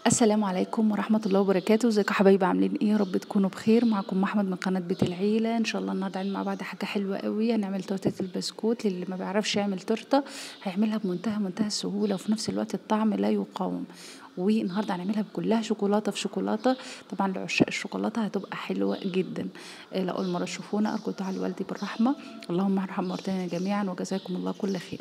السلام عليكم ورحمة الله وبركاته. ازيكم يا حبايبي، عاملين ايه؟ يا رب تكونوا بخير. معكم محمد من قناة بيت العيلة. ان شاء الله النهارده هنعمل مع بعض حاجة حلوة قوي. هنعمل تورتة البسكوت. للي ما بيعرفش يعمل تورتة هيعملها بمنتهى السهولة، وفي نفس الوقت الطعم لا يقاوم. والنهارده هنعملها كلها شوكولاته في شوكولاته. طبعا لعشاق الشوكولاته هتبقى حلوه جدا. لاول مره تشوفونا ارجو دعاء لوالدي بالرحمه. اللهم ارحم موتانا جميعا وجزاكم الله كل خير.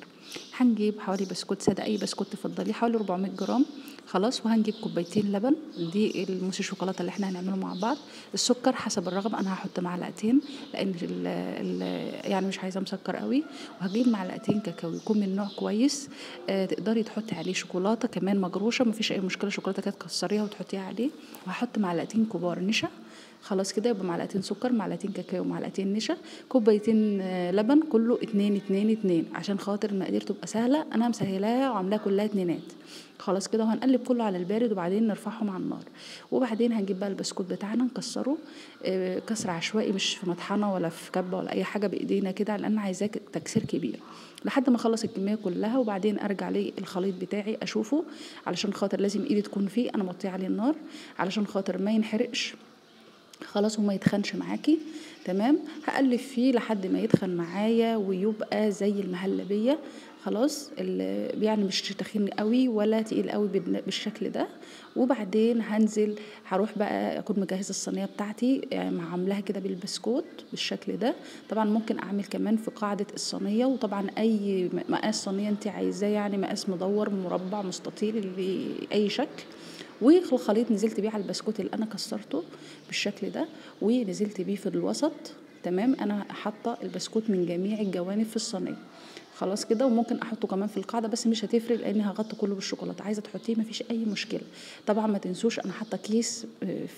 هنجيب حوالي بسكوت ساده، اي بسكوت تفضليه، حوالي 400 جرام. خلاص، وهنجيب كوبايتين لبن، دي الموس الشوكولاته اللي احنا هنعمله مع بعض. السكر حسب الرغبه، انا هحط معلقتين لان يعني مش عايزه مسكر قوي. وهجيب معلقتين كاكاو يكون من نوع كويس. تقدري تحطي عليه شوكولاته كمان مجروشه، مفيش اي مشكله، شوكولاته كده تكسريها وتحطيها عليه. وهحط معلقتين كبار نشا. خلاص كده يبقى معلقتين سكر، معلقتين كاكاو، معلقتين نشا، كوبايتين لبن، كله اتنين اتنين اتنين عشان خاطر المقادير تبقى سهله. انا مسهلاها وعاملاها كلها اتنينات. خلاص كده، وهنقلب كله على البارد وبعدين نرفعهم على النار. وبعدين هنجيب بقى البسكوت بتاعنا نكسره كسر عشوائي، مش في مطحنه ولا في كبه ولا اي حاجه، بايدينا كده، لان عايزاه تكسير كبير لحد ما اخلص الكميه كلها. وبعدين ارجع للخليط بتاعي اشوفه، علشان خاطر لازم ايدي تكون فيه، انا موطيه عليه النار علشان خاطر ما ينحرقش خلاص وما يتخنش معاكي. تمام، هقلب فيه لحد ما يتخن معايا ويبقى زي المهلبيه. خلاص، يعني مش تخين قوي ولا تقيل قوي بالشكل ده. وبعدين هنزل، هروح بقى اكون مجهزه الصينيه بتاعتي، يعني عاملاها كده بالبسكوت بالشكل ده. طبعا ممكن اعمل كمان في قاعده الصينيه، وطبعا اي مقاس صينيه انت عايزاه، يعني مقاس مدور، مربع، مستطيل، اللي اي شكل. والخليط نزلت بيه على البسكوت اللي انا كسرته بالشكل ده، ونزلت بيه في الوسط. تمام، انا حاطه البسكوت من جميع الجوانب في الصينيه. خلاص كده، وممكن احطه كمان في القاعده بس مش هتفرق لان هغطي كله بالشوكولاته. عايزه تحطيه مفيش اي مشكله. طبعا ما تنسوش انا حاطه كيس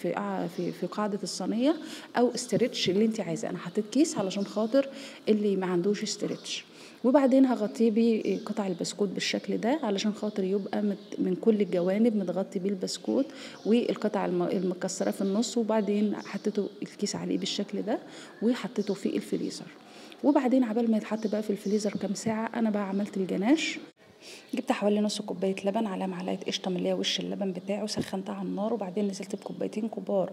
في قاعده الصينيه، او استرتش اللي انت عايزاه. انا حطيت كيس علشان خاطر اللي ما عندوش استرتش. وبعدين هغطيه بقطع البسكوت بالشكل ده علشان خاطر يبقى من كل الجوانب متغطي بيه البسكوت، والقطع المكسره في النص. وبعدين حطيته الكيس عليه بالشكل ده وحطيته في الفريزر. وبعدين عبال ما يتحط بقى في الفريزر كام ساعه، انا بقى عملت الجناش. جبت حوالي نص كوبايه لبن على معلقه قشطه من اللي هي وش اللبن بتاعه، وسخنتها على النار. وبعدين نزلت بكوبايتين كبار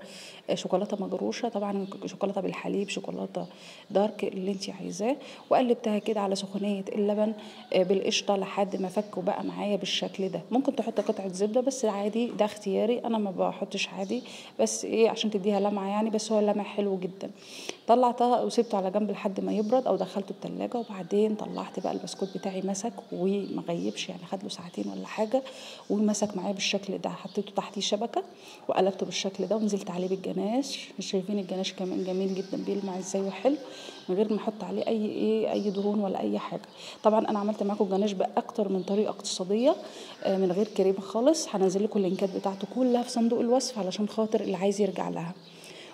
شوكولاته مجروشه، طبعا شوكولاته بالحليب، شوكولاته دارك اللي انت عايزاه. وقلبتها كده على سخونيه اللبن بالقشطه لحد ما فكوا بقى معايا بالشكل ده. ممكن تحط قطعه زبده بس عادي، ده اختياري، انا ما بحطش عادي، بس ايه عشان تديها لمعه يعني، بس هو اللمع حلو جدا. طلعتها وسبته على جنب لحد ما يبرد او دخلته التلاجة. وبعدين طلعت بقى البسكوت بتاعي، مسك ومغيبش، يعني خد له ساعتين ولا حاجه، ومسك معايا بالشكل ده. حطيته تحتيه شبكه وقلبته بالشكل ده، ونزلت عليه بالجناش. مش شايفين الجناش كمان جميل جدا، بيلمع ازاي وحلو من غير ما احط عليه اي دهون ولا اي حاجه. طبعا انا عملت معاكم الجناش باكتر من طريقه اقتصاديه من غير كريمه خالص. هنزل لكم اللينكات بتاعته كلها في صندوق الوصف علشان خاطر اللي عايز يرجع لها.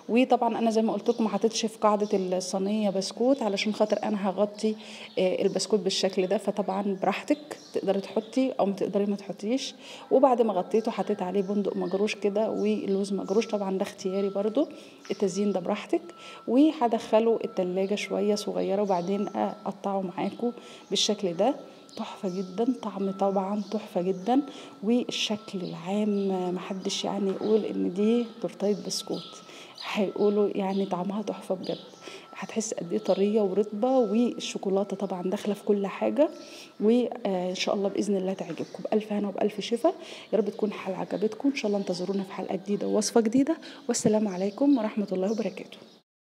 وطبعا انا زي ما قلت لكم ما حطيتش في قاعده الصينيه بسكوت علشان خاطر انا هغطي البسكوت بالشكل ده. فطبعا براحتك، تقدري تحطي او تقدري ما تحطيش. وبعد ما غطيته حطيت عليه بندق مجروش كده ولوز مجروش، طبعا ده اختياري برضو، التزيين ده براحتك. وهدخله التلاجة شويه صغيره، وبعدين اقطعه معاكم بالشكل ده. تحفة جدا، طعم طبعا تحفة جدا. والشكل العام محدش يعني يقول ان دي تورتايه بسكوت، هيقولوا يعني طعمها تحفة بجد. هتحس قد ايه طريه ورطبه، والشوكولاته طبعا داخله في كل حاجه. وان شاء الله باذن الله تعجبكم. بالف هنا وبالف شفا. يا رب تكون الحلقه عجبتكم. ان شاء الله انتظرونا في حلقه جديده ووصفه جديده. والسلام عليكم ورحمه الله وبركاته.